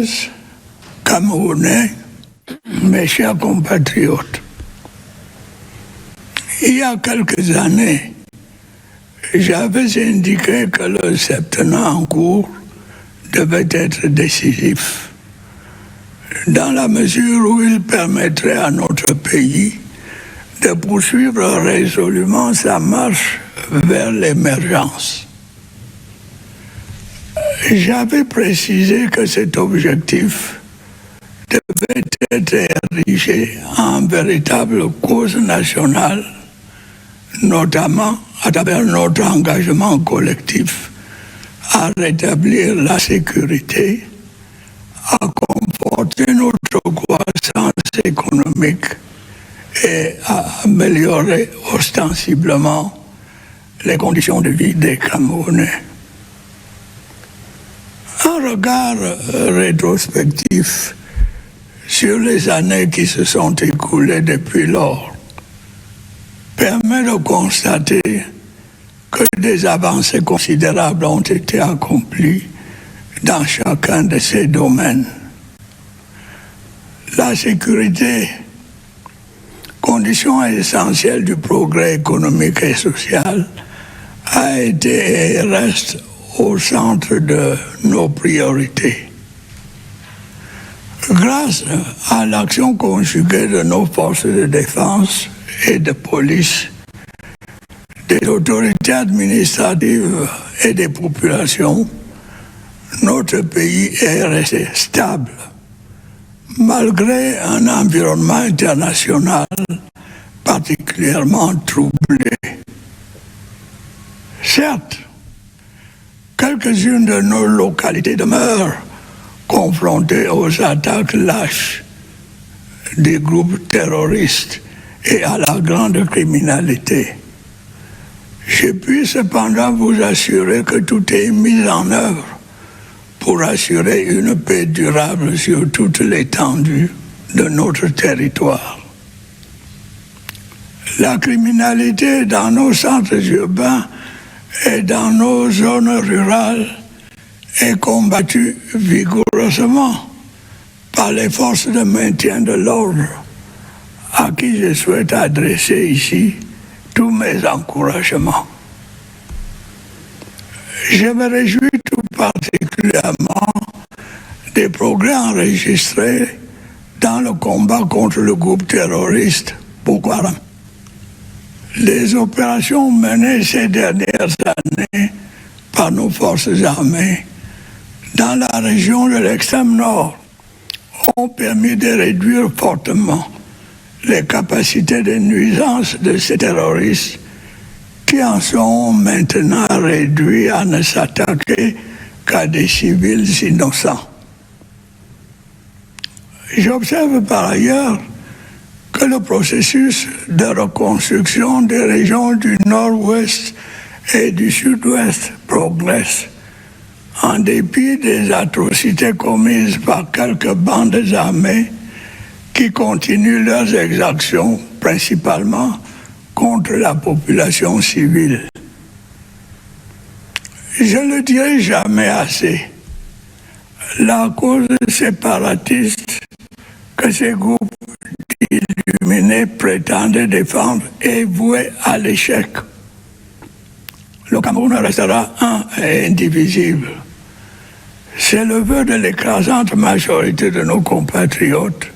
Congolaise, Camerounais, mes chers compatriotes, il y a quelques années, j'avais indiqué que le septennat en cours devait être décisif, dans la mesure où il permettrait à notre pays de poursuivre résolument sa marche vers l'émergence. J'avais précisé que cet objectif devait être érigé en véritable cause nationale, notamment à travers notre engagement collectif à rétablir la sécurité, à conforter notre croissance économique et à améliorer ostensiblement les conditions de vie des Camerounais. Un regard rétrospectif sur les années qui se sont écoulées depuis lors permet de constater que des avancées considérables ont été accomplies dans chacun de ces domaines. La sécurité, condition essentielle du progrès économique et social, a été et reste au centre de nos priorités. Grâce à l'action conjuguée de nos forces de défense et de police, des autorités administratives et des populations, notre pays est resté stable, malgré un environnement international particulièrement troublé. Certes, quelques-unes de nos localités demeurent confrontées aux attaques lâches des groupes terroristes et à la grande criminalité. Je puis cependant vous assurer que tout est mis en œuvre pour assurer une paix durable sur toute l'étendue de notre territoire. La criminalité dans nos centres urbains et dans nos zones rurales est combattue vigoureusement par les forces de maintien de l'ordre, à qui je souhaite adresser ici tous mes encouragements. Je me réjouis tout particulièrement des progrès enregistrés dans le combat contre le groupe terroriste Boko Haram. Les opérations menées ces dernières années par nos forces armées dans la région de l'extrême nord ont permis de réduire fortement les capacités de nuisance de ces terroristes qui en sont maintenant réduits à ne s'attaquer qu'à des civils innocents. J'observe par ailleurs que le processus de reconstruction des régions du nord-ouest et du sud-ouest progresse, en dépit des atrocités commises par quelques bandes armées qui continuent leurs exactions, principalement contre la population civile. Je ne le dirai jamais assez. La cause séparatiste que ces groupes illuminés prétendent défendre est vouée à l'échec. Le Cameroun restera un et indivisible. C'est le vœu de l'écrasante majorité de nos compatriotes.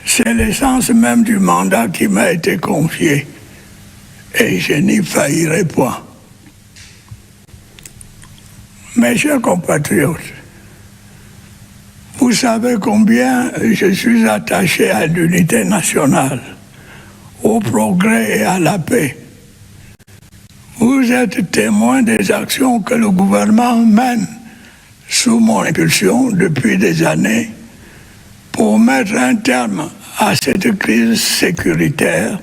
C'est l'essence même du mandat qui m'a été confié, et je n'y faillirai point. Mes chers compatriotes, vous savez combien je suis attaché à l'unité nationale, au progrès et à la paix. Vous êtes témoin des actions que le gouvernement mène sous mon impulsion depuis des années pour mettre un terme à cette crise sécuritaire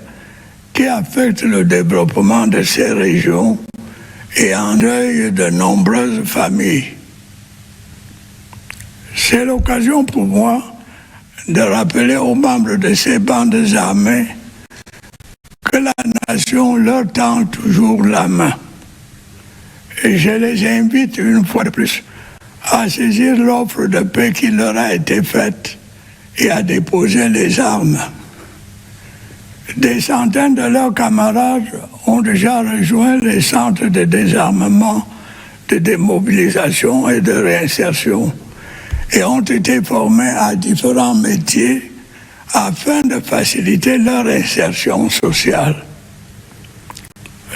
qui affecte le développement de ces régions et endeuille de nombreuses familles. C'est l'occasion pour moi de rappeler aux membres de ces bandes armées que la nation leur tend toujours la main. Et je les invite une fois de plus à saisir l'offre de paix qui leur a été faite et à déposer les armes. Des centaines de leurs camarades ont déjà rejoint les centres de désarmement, de démobilisation et de réinsertion et ont été formés à différents métiers afin de faciliter leur insertion sociale.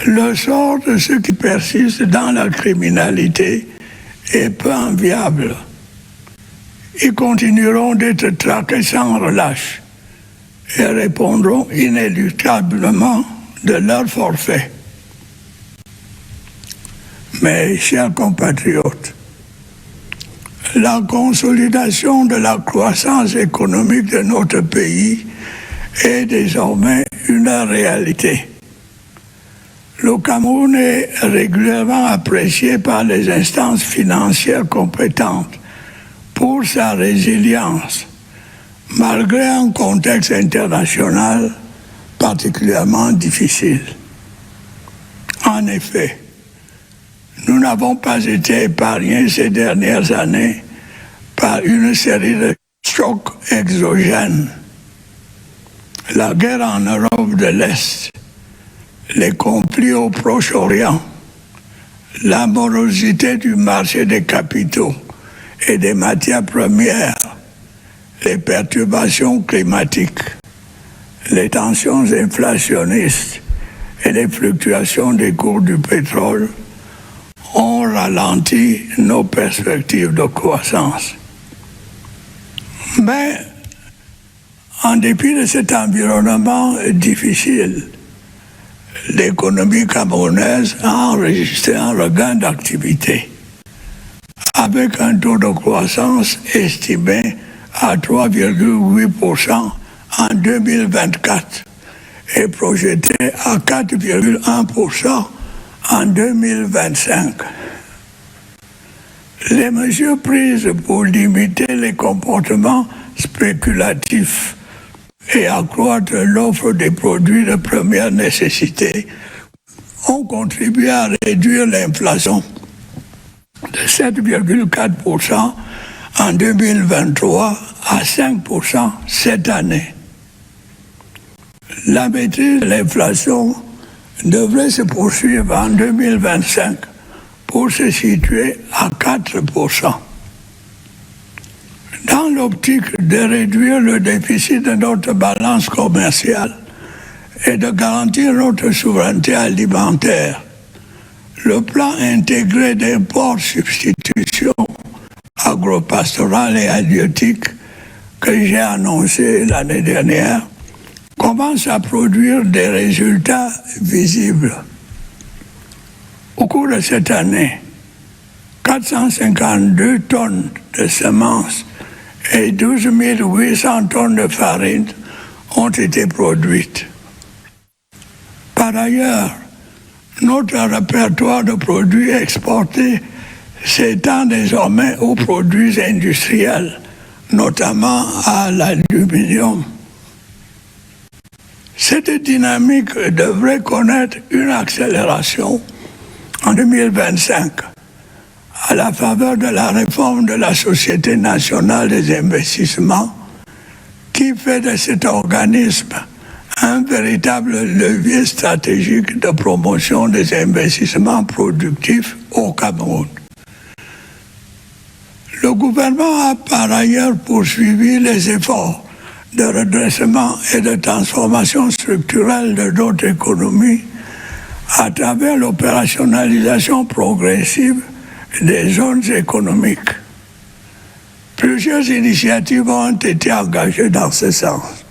Le sort de ceux qui persistent dans la criminalité est peu enviable. Ils continueront d'être traqués sans relâche et répondront inéluctablement de leur forfait. Mes chers compatriotes, la consolidation de la croissance économique de notre pays est désormais une réalité. Le Cameroun est régulièrement apprécié par les instances financières compétentes pour sa résilience, malgré un contexte international particulièrement difficile. En effet, nous n'avons pas été épargnés ces dernières années par une série de chocs exogènes. La guerre en Europe de l'Est, les conflits au Proche-Orient, la morosité du marché des capitaux et des matières premières, les perturbations climatiques, les tensions inflationnistes et les fluctuations des cours du pétrole ont ralenti nos perspectives de croissance. Mais, en dépit de cet environnement difficile, l'économie camerounaise a enregistré un regain d'activité, avec un taux de croissance estimé à 3,8% en 2024 et projeté à 4,1% en 2025. Les mesures prises pour limiter les comportements spéculatifs et accroître l'offre des produits de première nécessité ont contribué à réduire l'inflation de 7,4% en 2023 à 5% cette année. La maîtrise de l'inflation devrait se poursuivre en 2025 pour se situer à 4%. Dans l'optique de réduire le déficit de notre balance commerciale et de garantir notre souveraineté alimentaire, le plan intégré d'import-substitution agropastorale et halieutique que j'ai annoncé l'année dernière commence à produire des résultats visibles. Au cours de cette année, 452 tonnes de semences et 12 800 tonnes de farine ont été produites. Par ailleurs, notre répertoire de produits exportés s'étend désormais aux produits industriels, notamment à l'aluminium. Cette dynamique devrait connaître une accélération en 2025 à la faveur de la réforme de la Société nationale des investissements qui fait de cet organisme un véritable levier stratégique de promotion des investissements productifs au Cameroun. Le gouvernement a par ailleurs poursuivi les efforts de redressement et de transformation structurelle de notre économie à travers l'opérationnalisation progressive des zones économiques. Plusieurs initiatives ont été engagées dans ce sens,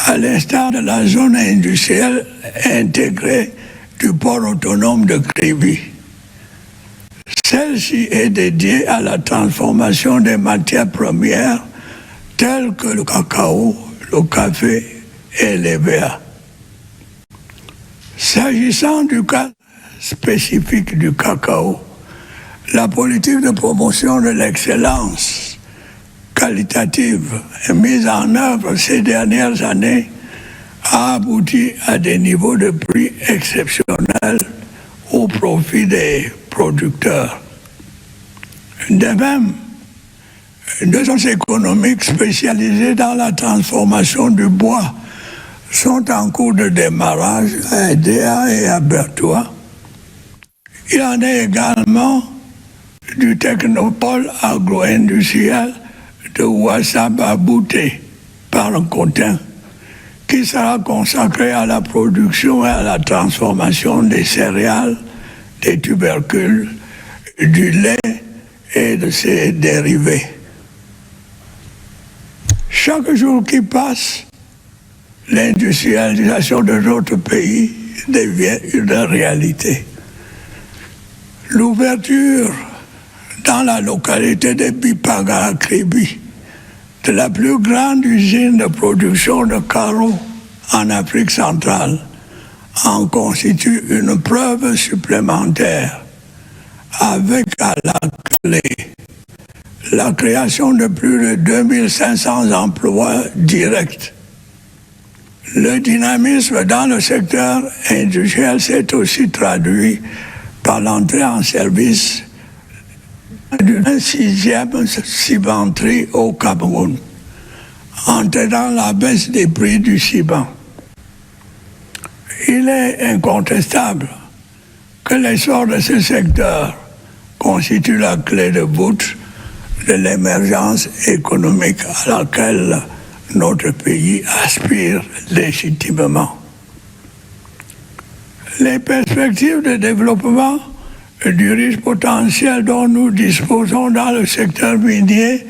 à l'instar de la zone industrielle intégrée du port autonome de Kribi. Celle-ci est dédiée à la transformation des matières premières telles que le cacao, le café et les verres. S'agissant du cas spécifique du cacao, la politique de promotion de l'excellence qualitative mise en œuvre ces dernières années a abouti à des niveaux de prix exceptionnels au profit des producteurs. De même, deux sources économiques spécialisées dans la transformation du bois sont en cours de démarrage à Edea et à Berthois. Il en est également du technopôle agro-industriel de Ouassab à Bouté, par un Cotin, qui sera consacré à la production et à la transformation des céréales, des tubercules, du lait et de ses dérivés. Chaque jour qui passe, l'industrialisation de notre pays devient une réalité. L'ouverture dans la localité de Bipaga à Kribi de la plus grande usine de production de carreaux en Afrique centrale en constitue une preuve supplémentaire, avec à la clé la création de plus de 2500 emplois directs. Le dynamisme dans le secteur industriel s'est aussi traduit par l'entrée en service d'une 6e cimenterie au Cameroun, entraînant la baisse des prix du ciment. Il est incontestable que l'essor de ce secteur constitue la clé de voûte de l'émergence économique à laquelle notre pays aspire légitimement. Les perspectives de développement du riche potentiel dont nous disposons dans le secteur minier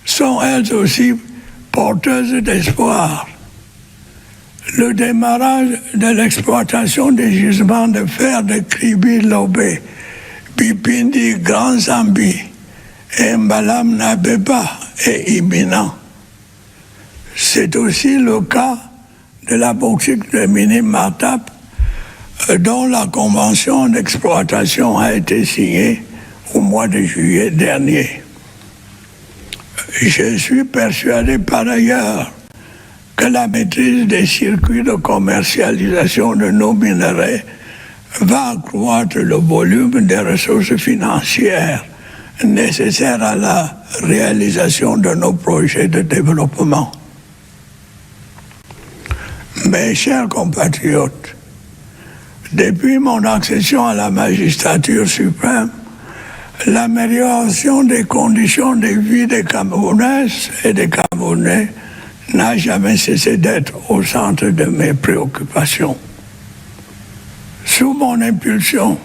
sont elles aussi porteuses d'espoir. Le démarrage de l'exploitation des gisements de fer de Kribi-Lobé, Bipindi, Grand Zambi et Mbalam Nabeba est imminent. C'est aussi le cas de la bauxite de Mini-Martap, dont la convention d'exploitation a été signée au mois de juillet dernier. Je suis persuadé par ailleurs que la maîtrise des circuits de commercialisation de nos minerais va accroître le volume des ressources financières nécessaires à la réalisation de nos projets de développement. Mes chers compatriotes, depuis mon accession à la magistrature suprême, l'amélioration des conditions de vie des Camerounaises et des Camerounais n'a jamais cessé d'être au centre de mes préoccupations. Sous mon impulsion,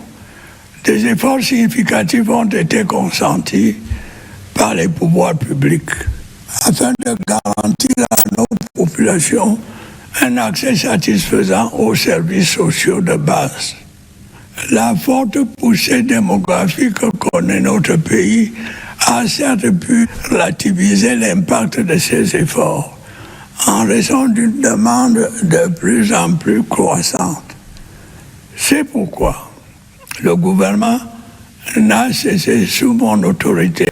des efforts significatifs ont été consentis par les pouvoirs publics afin de garantir à nos populations un accès satisfaisant aux services sociaux de base. La forte poussée démographique que connaît notre pays a certes pu relativiser l'impact de ces efforts en raison d'une demande de plus en plus croissante. C'est pourquoi le gouvernement n'a cessé, sous mon autorité,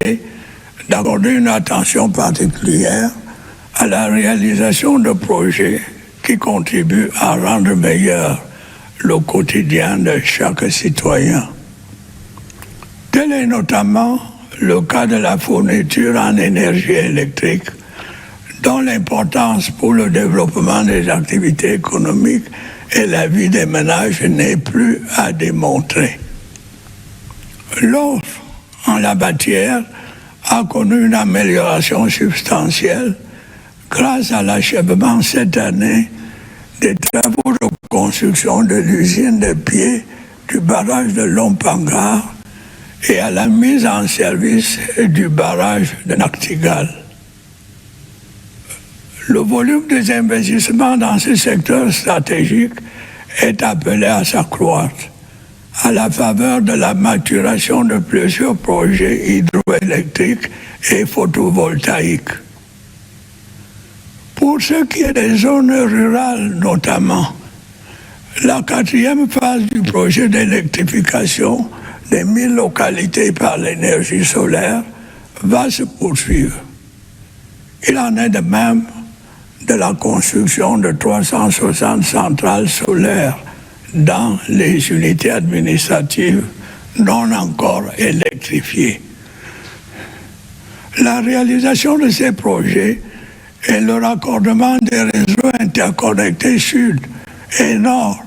d'accorder une attention particulière à la réalisation de projets qui contribuent à rendre meilleur le quotidien de chaque citoyen. Tel est notamment le cas de la fourniture en énergie électrique, dont l'importance pour le développement des activités économiques et la vie des ménages n'est plus à démontrer. L'offre en la matière a connu une amélioration substantielle grâce à l'achèvement cette année des travaux de construction de l'usine de pied du barrage de Lompangar et à la mise en service du barrage de Naktigal. Le volume des investissements dans ce secteur stratégique est appelé à s'accroître à la faveur de la maturation de plusieurs projets hydroélectriques et photovoltaïques. Pour ce qui est des zones rurales notamment, la 4e phase du projet d'électrification des 1000 localités par l'énergie solaire va se poursuivre. Il en est de même de la construction de 360 centrales solaires dans les unités administratives non encore électrifiées. La réalisation de ces projets et le raccordement des réseaux interconnectés sud et nord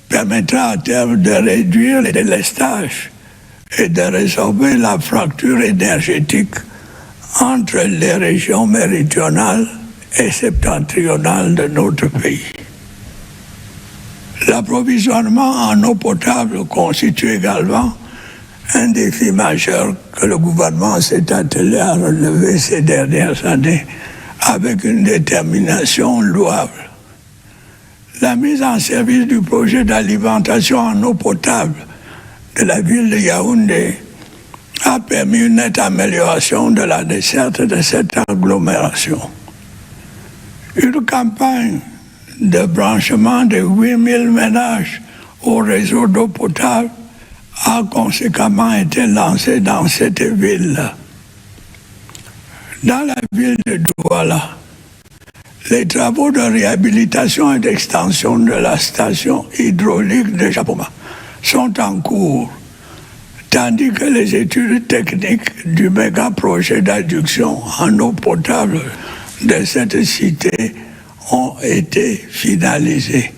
permettra à terme de réduire les délestages et de résorber la fracture énergétique entre les régions méridionales et septentrionales de notre pays. L'approvisionnement en eau potable constitue également un défi majeur que le gouvernement s'est attelé à relever ces dernières années avec une détermination louable. La mise en service du projet d'alimentation en eau potable de la ville de Yaoundé a permis une nette amélioration de la desserte de cette agglomération. Une campagne de branchement de 8000 ménages au réseau d'eau potable a conséquemment été lancée dans cette ville. Dans la ville de Douala, les travaux de réhabilitation et d'extension de la station hydraulique de Japoma sont en cours, tandis que les études techniques du méga-projet d'adduction en eau potable de cette cité ont été finalisées.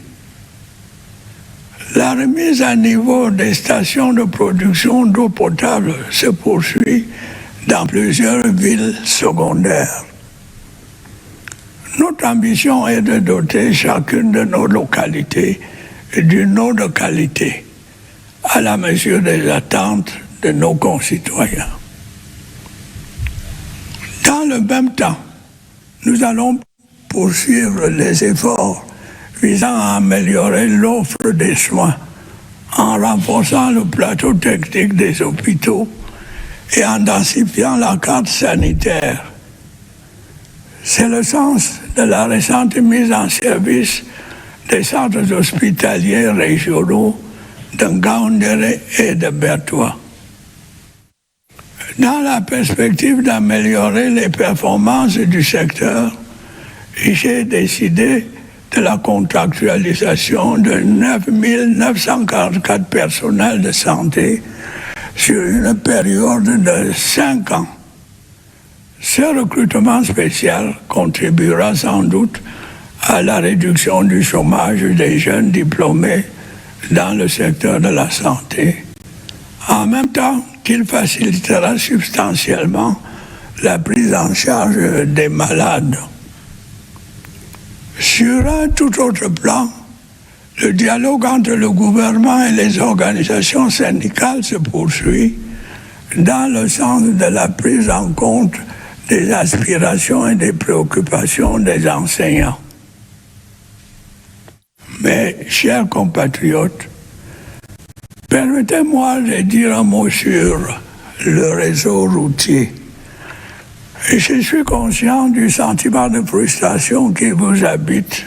La remise à niveau des stations de production d'eau potable se poursuit dans plusieurs villes secondaires. Notre ambition est de doter chacune de nos localités d'une eau de qualité, à la mesure des attentes de nos concitoyens. Dans le même temps, nous allons poursuivre les efforts visant à améliorer l'offre des soins en renforçant le plateau technique des hôpitaux et en densifiant la carte sanitaire. C'est le sens de la récente mise en service des centres hospitaliers régionaux de Ngaoundéré et de Bertoua. Dans la perspective d'améliorer les performances du secteur, j'ai décidé de la contractualisation de 9 944 personnels de santé sur une période de 5 ans. Ce recrutement spécial contribuera sans doute à la réduction du chômage des jeunes diplômés dans le secteur de la santé, en même temps qu'il facilitera substantiellement la prise en charge des malades. Sur un tout autre plan, le dialogue entre le gouvernement et les organisations syndicales se poursuit dans le sens de la prise en compte des aspirations et des préoccupations des enseignants. Mes chers compatriotes, permettez-moi de dire un mot sur le réseau routier. Je suis conscient du sentiment de frustration qui vous habite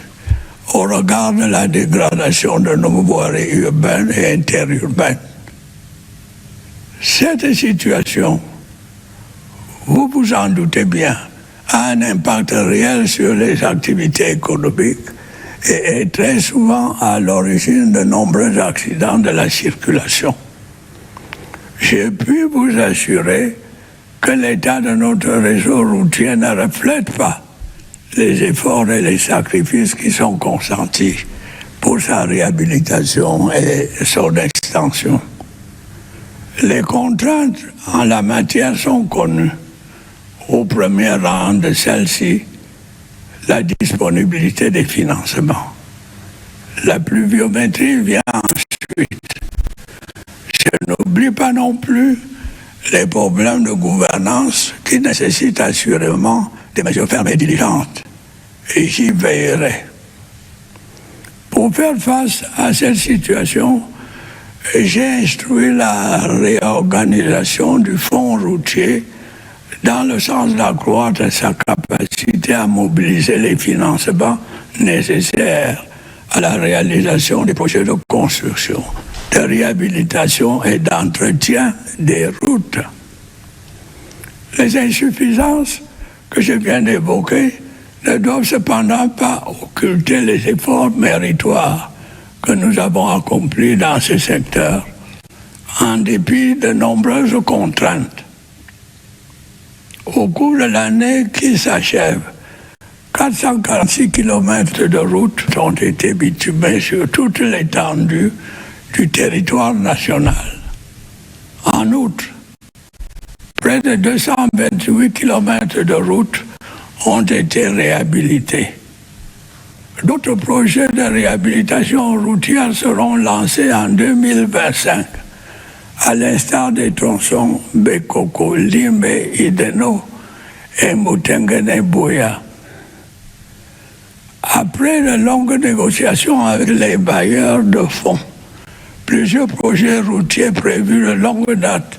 au regard de la dégradation de nos voiries urbaines et interurbaines. Cette situation, vous vous en doutez bien, a un impact réel sur les activités économiques et est très souvent à l'origine de nombreux accidents de la circulation. Je puis vous assurer que l'état de notre réseau routier ne reflète pas les efforts et les sacrifices qui sont consentis pour sa réhabilitation et son extension. Les contraintes en la matière sont connues. Au premier rang de celles-ci, la disponibilité des financements. La pluviométrie vient ensuite. Je n'oublie pas non plus les problèmes de gouvernance qui nécessitent assurément des mesures fermes et diligentes. Et j'y veillerai. Pour faire face à cette situation, j'ai instruit la réorganisation du fonds routier dans le sens d'accroître sa capacité à mobiliser les financements nécessaires à la réalisation des projets de construction, de réhabilitation et d'entretien des routes. Les insuffisances que je viens d'évoquer ne doivent cependant pas occulter les efforts méritoires que nous avons accomplis dans ce secteur, en dépit de nombreuses contraintes. Au cours de l'année qui s'achève, 446 km de routes ont été bitumées sur toute l'étendue du territoire national. En outre, près de 228 km de routes ont été réhabilités. D'autres projets de réhabilitation routière seront lancés en 2025, à l'instar des tronçons Bekoko, Limbe, Ideno et Mutengene-Boya. Après de longues négociations avec les bailleurs de fonds, plusieurs projets routiers prévus de longue date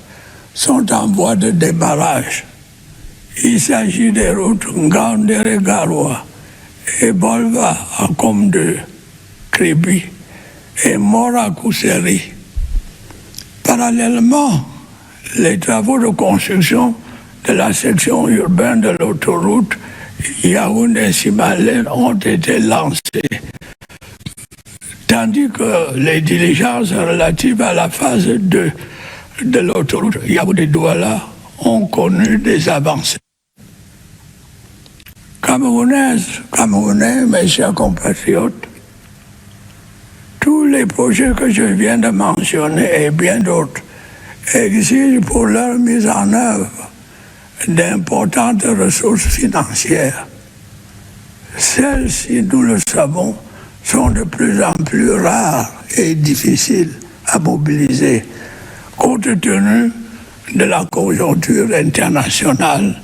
sont en voie de démarrage. Il s'agit des routes Ngandere-Garoua et Bolva à Comde, Kribi et Mora-Kousseri. Parallèlement, les travaux de construction de la section urbaine de l'autoroute Yaoundé-Simalène ont été lancés, tandis que les diligences relatives à la phase 2 de l'autoroute Yaoundé-Douala ont connu des avancées. Camerounais, mes chers compatriotes, tous les projets que je viens de mentionner et bien d'autres exigent pour leur mise en œuvre d'importantes ressources financières. Celles-ci, nous le savons, sont de plus en plus rares et difficiles à mobiliser, compte tenu de la conjoncture internationale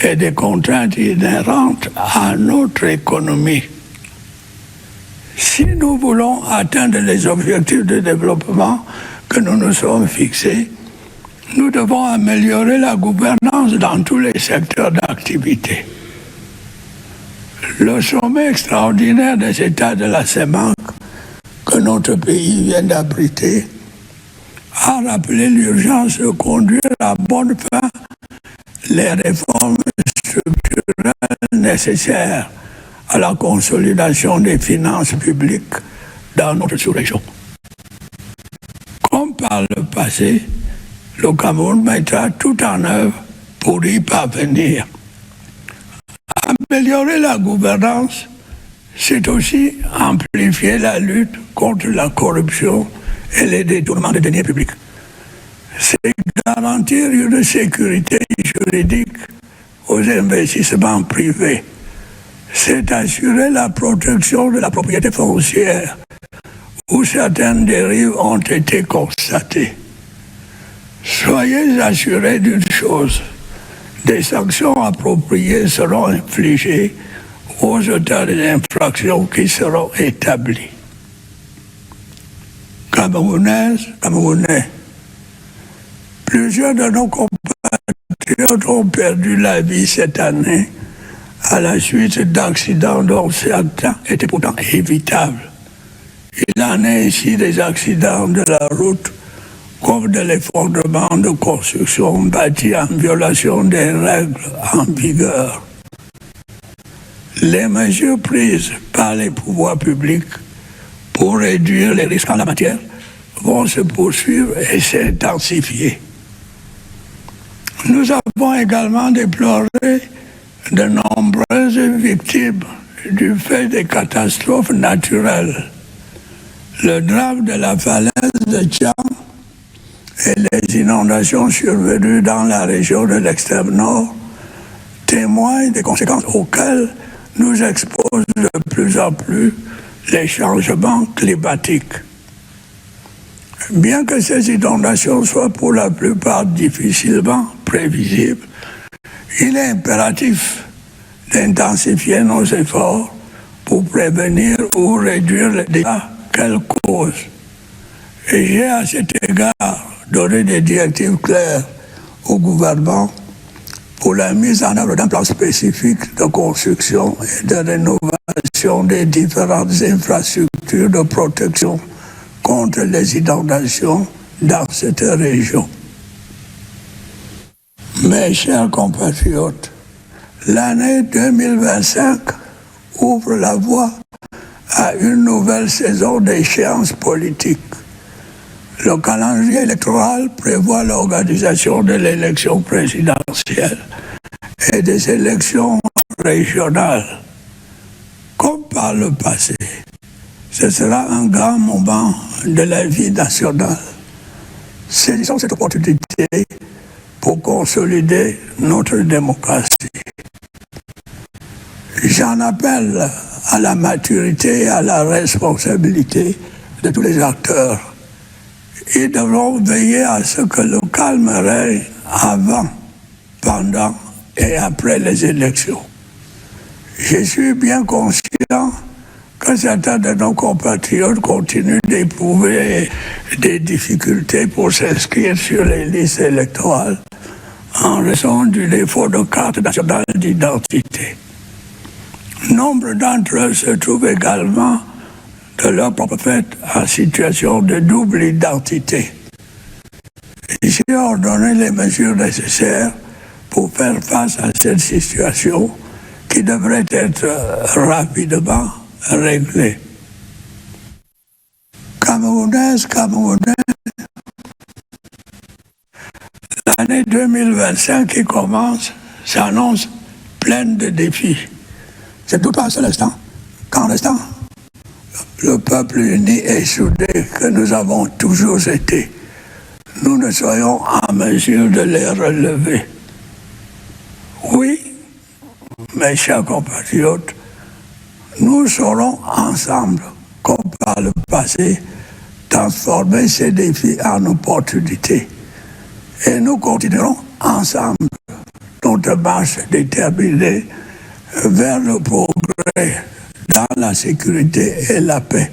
et des contraintes inhérentes à notre économie. Si nous voulons atteindre les objectifs de développement que nous nous sommes fixés, nous devons améliorer la gouvernance dans tous les secteurs d'activité. Le sommet extraordinaire des États de la CEMAC que notre pays vient d'abriter a rappelé l'urgence de conduire à bonne fin les réformes structurelles nécessaires à la consolidation des finances publiques dans notre sous-région. Comme par le passé, le Cameroun mettra tout en œuvre pour y parvenir. Améliorer la gouvernance, c'est aussi amplifier la lutte contre la corruption et les détournements des deniers publics. C'est garantir une sécurité juridique aux investissements privés. C'est assurer la protection de la propriété foncière où certaines dérives ont été constatées. Soyez assurés d'une chose, des sanctions appropriées seront infligées aux auteurs des infractions qui seront établies. Camerounaises, Camerounais, plusieurs de nos compatriotes ont perdu la vie cette année à la suite d'accidents dont certains étaient pourtant évitables. Il en est ici des accidents de la route comme de l'effondrement de constructions bâties en violation des règles en vigueur. Les mesures prises par les pouvoirs publics pour réduire les risques en la matière vont se poursuivre et s'intensifier. Nous avons également déploré de nombreuses victimes du fait des catastrophes naturelles. Le drame de la falaise de Tchang et les inondations survenues dans la région de l'extrême nord témoignent des conséquences auxquelles nous exposent de plus en plus les changements climatiques. Bien que ces inondations soient pour la plupart difficilement prévisibles, il est impératif d'intensifier nos efforts pour prévenir ou réduire les dégâts qu'elles causent. Et j'ai à cet égard donné des directives claires au gouvernement pour la mise en œuvre d'un plan spécifique de construction et de rénovation des différentes infrastructures de protection contre les inondations dans cette région. Mes chers compatriotes, l'année 2025 ouvre la voie à une nouvelle saison d'échéances politiques. Le calendrier électoral prévoit l'organisation de l'élection présidentielle et des élections régionales, comme par le passé. Ce sera un grand moment de la vie nationale. Saisissons cette opportunité pour consolider notre démocratie. J'en appelle à la maturité et à la responsabilité de tous les acteurs. Ils devront veiller à ce que le calme règne avant, pendant et après les élections. Je suis bien conscient que certains de nos compatriotes continuent d'éprouver des difficultés pour s'inscrire sur les listes électorales en raison du défaut de carte nationale d'identité. Nombre d'entre eux se trouvent également de leur propre fait en situation de double identité. J'ai ordonné les mesures nécessaires pour faire face à cette situation qui devrait être rapidement réglée. Camerounaises, Camerounais, l'année 2025 qui commence s'annonce pleine de défis. C'est tout un seul instant qu'en restant le peuple uni et soudé que nous avons toujours été, nous ne soyons en mesure de les relever. Oui, mes chers compatriotes, nous saurons ensemble, comme par le passé, transformer ces défis en opportunités. Et nous continuerons ensemble notre marche déterminée vers le progrès dans la sécurité et la paix.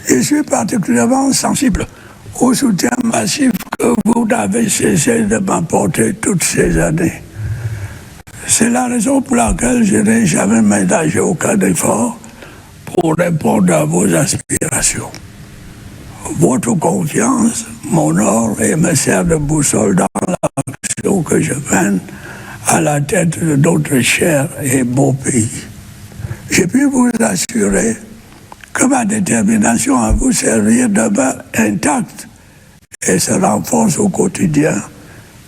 Je suis particulièrement sensible au soutien massif que vous n'avez cessé de m'apporter toutes ces années. C'est la raison pour laquelle je n'ai jamais ménagé aucun effort pour répondre à vos aspirations. Votre confiance m'honore et me sert de boussole dans l'action que je mène à la tête de notre cher et beau pays. Je puis vous assurer que ma détermination à vous servir demeure intacte et se renforce au quotidien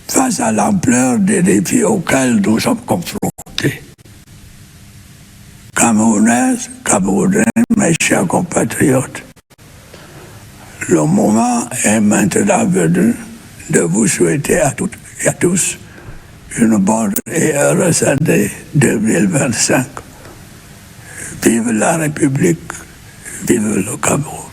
face à l'ampleur des défis auxquels nous sommes confrontés. Camerounaises, Camerounais, mes chers compatriotes, le moment est maintenant venu de vous souhaiter à toutes et à tous une bonne et heureuse année 2025. Vive la République, vive le Cameroun.